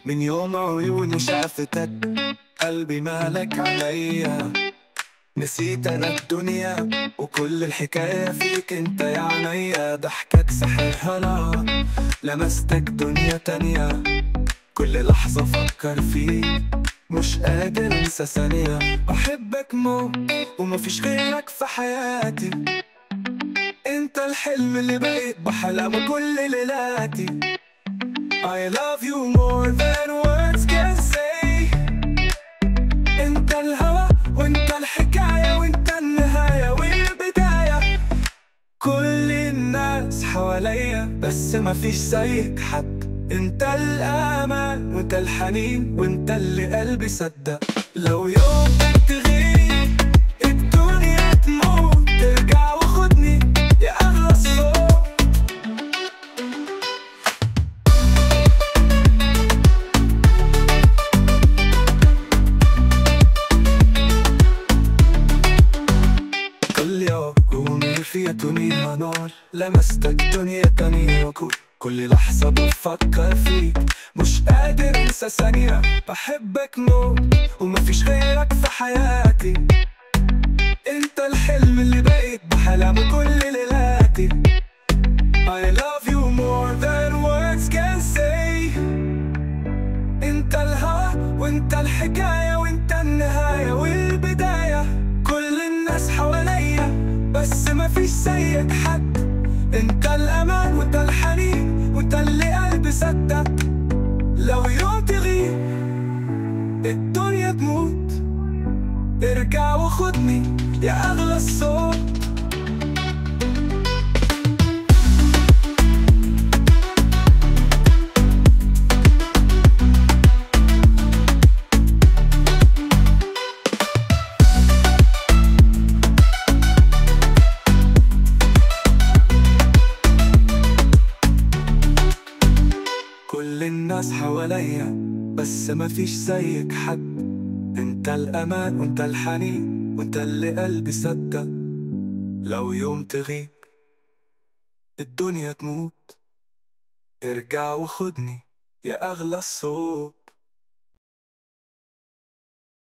من يوم عيوني شافتك قلبي مالك عليا. نسيت انا الدنيا وكل الحكاية فيك انت يا عينيا. ضحكك سحر هلا لمستك دنيا تانية. كل لحظة افكر فيك مش قادر انسى ثانية. بحبك موت ومفيش غيرك في حياتي. انت الحلم اللي بقيت بحلم كل ليلاتي. I love you more than words can say. انت الهوى وانت الحكاية وانت النهاية والبداية. كل الناس حواليا بس مفيش زيك حد. انت الأمان وانت الحنين وانت اللي قلبي صدق. لو يوم تغيب الدنيا تموت ترجع وخدني يا أغلى الصوت. كل يوم فيها دنيا نار لمستك دنيا تانية. كل لحظة بفكر فيك مش قادر انسى ثانية. بحبك موت ومفيش غيرك في حياتي. انت الحلم اللي بقيت بحلم كل ليلاتي. I love you more than words can say. انت الهوى وانت الحكاية وانت النهاية والبداية. كل الناس حواليا بس مفيش زيك حد. انت الامان وانت الحنين وانت اللي قلبي صدق. لو يوم تغيب الدنيا تموت ارجع وخدني يا اغلى الصوت. كل الناس حواليا بس مفيش زيك حد. انت الامان وانت الحنين وانت اللي قلبي صدق. لو يوم تغيب الدنيا تموت ارجع وخدني يا اغلى الصوت.